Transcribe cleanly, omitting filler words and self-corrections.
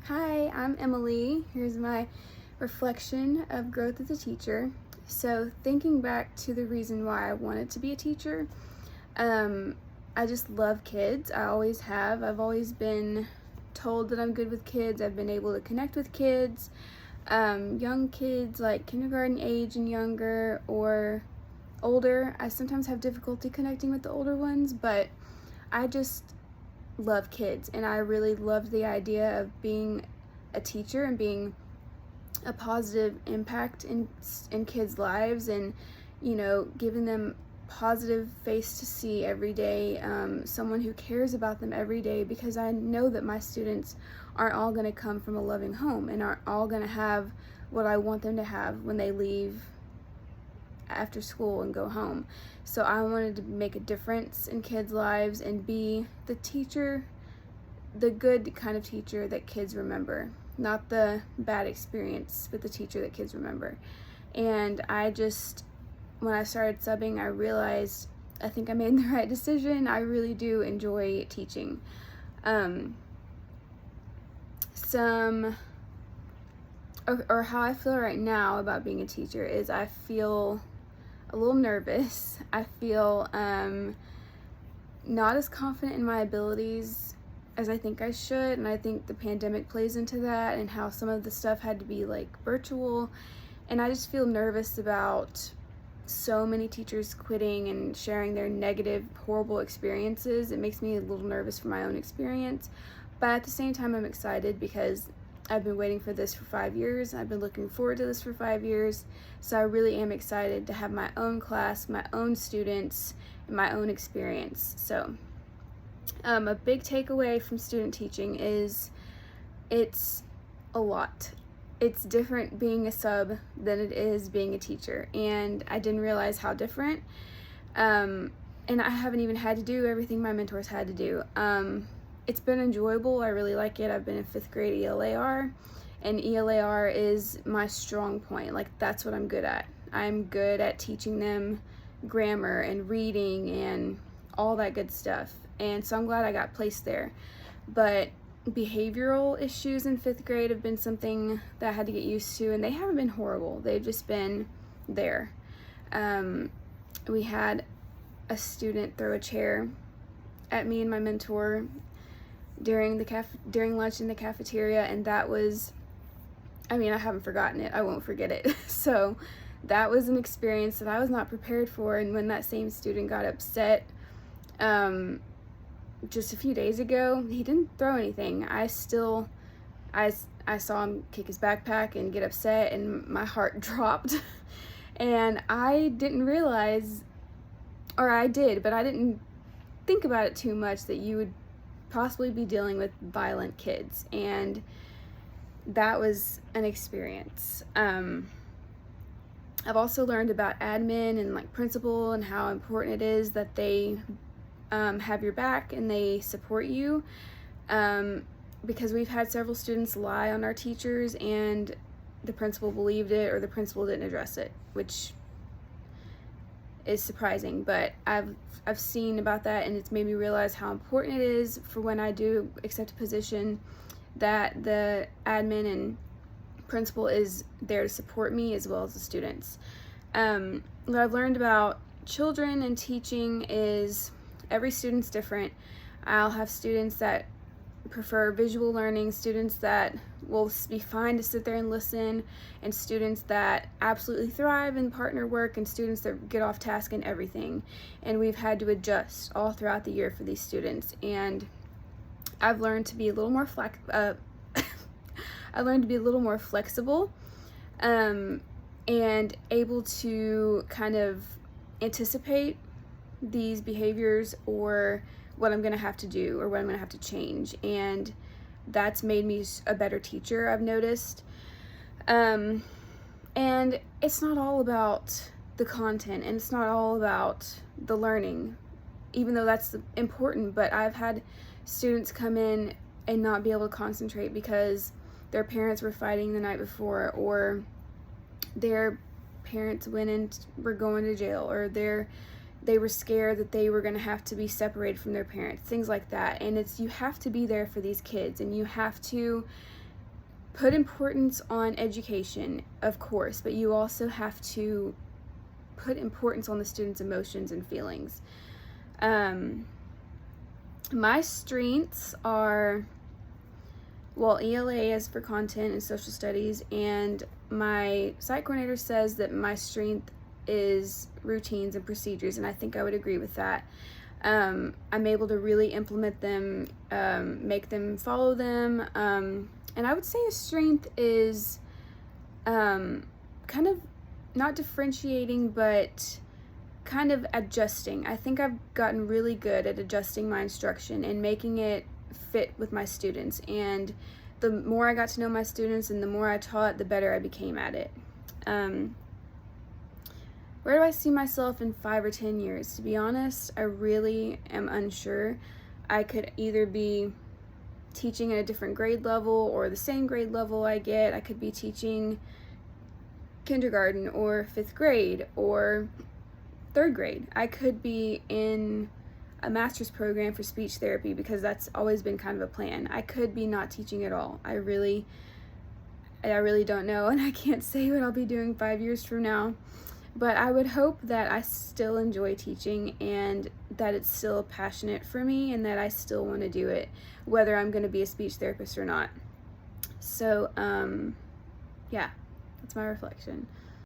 Hi, I'm Emily. Here's my reflection of growth as a teacher. So, thinking back to the reason why I wanted to be a teacher, um, I just love kids. I always have. I've always been told that I'm good with kids. I've been able to connect with kids, young kids like kindergarten age and younger, or older. I sometimes have difficulty connecting with the older ones, but I just love kids, and I really loved the idea of being a teacher and being a positive impact in kids' lives, and giving them positive face to see every day, someone who cares about them every day, because I know that my students aren't all going to come from a loving home and aren't all going to have what I want them to have when they leave after school and go home. So I wanted to make a difference in kids' lives and be the teacher, the good kind of teacher that kids remember, not the bad experience, but the teacher that kids remember. And when I started subbing, I realized I think I made the right decision. I really do enjoy teaching. Or how I feel right now about being a teacher is I feel a little nervous. I feel not as confident in my abilities as I think I should, and I think the pandemic plays into that, and how some of the stuff had to be like virtual, and I just feel nervous about so many teachers quitting and sharing their negative, horrible experiences. It makes me a little nervous for my own experience, but at the same time I'm excited because I've been waiting for this for 5 years. I've been looking forward to this for 5 years. So I really am excited to have my own class, my own students, and my own experience. So a big takeaway from student teaching is it's a lot. It's different being a sub than it is being a teacher. And I didn't realize how different. And I haven't even had to do everything my mentors had to do. It's been enjoyable. I really like it. I've been in 5th grade ELAR, and ELAR is my strong point. Like, that's what I'm good at. I'm good at teaching them grammar and reading and all that good stuff. And so I'm glad I got placed there. But behavioral issues in 5th grade have been something that I had to get used to, and they haven't been horrible. They've just been there. We had a student throw a chair at me and my mentor during lunch in the cafeteria, and that was, I haven't forgotten it. I won't forget it. So that was an experience that I was not prepared for. And when that same student got upset just a few days ago, he didn't throw anything. I saw him kick his backpack and get upset, and my heart dropped. And I didn't realize, or I did, but I didn't think about it too much, that you would possibly be dealing with violent kids. And that was an experience. I've also learned about admin and like principal, and how important it is that they have your back and they support you, because we've had several students lie on our teachers, and the principal believed it, or the principal didn't address it, which is surprising. But I've seen about that, and it's made me realize how important it is for when I do accept a position that the admin and principal is there to support me as well as the students. What I've learned about children and teaching is every student's different. I'll have students that prefer visual learning, students that will be fine to sit there and listen, and students that absolutely thrive in partner work, and students that get off task and everything. And we've had to adjust all throughout the year for these students. And I've learned to be a little more flexible, and able to kind of anticipate these behaviors, or what I'm going to have to do, or what I'm going to have to change. And that's made me a better teacher, I've noticed. And it's not all about the content, and it's not all about the learning, even though that's important. But I've had students come in and not be able to concentrate because their parents were fighting the night before, or their parents went and were going to jail, or they were scared that they were going to have to be separated from their parents, things like that. And you have to be there for these kids, and you have to put importance on education, of course, but you also have to put importance on the students' emotions and feelings. My strengths are, well, ELA is for content and social studies, and my site coordinator says that my strength is routines and procedures, and I think I would agree with that. I'm able to really implement them, make them follow them, and I would say a strength is kind of not differentiating, but kind of adjusting. I think I've gotten really good at adjusting my instruction and making it fit with my students, and the more I got to know my students and the more I taught, the better I became at it. Where do I see myself in 5 or 10 years? To be honest, I really am unsure. I could either be teaching at a different grade level or the same grade level I get. I could be teaching kindergarten or 5th grade or 3rd grade. I could be in a master's program for speech therapy because that's always been kind of a plan. I could be not teaching at all. I really don't know, and I can't say what I'll be doing 5 years from now. But I would hope that I still enjoy teaching and that it's still passionate for me and that I still want to do it, whether I'm going to be a speech therapist or not. So, yeah, that's my reflection.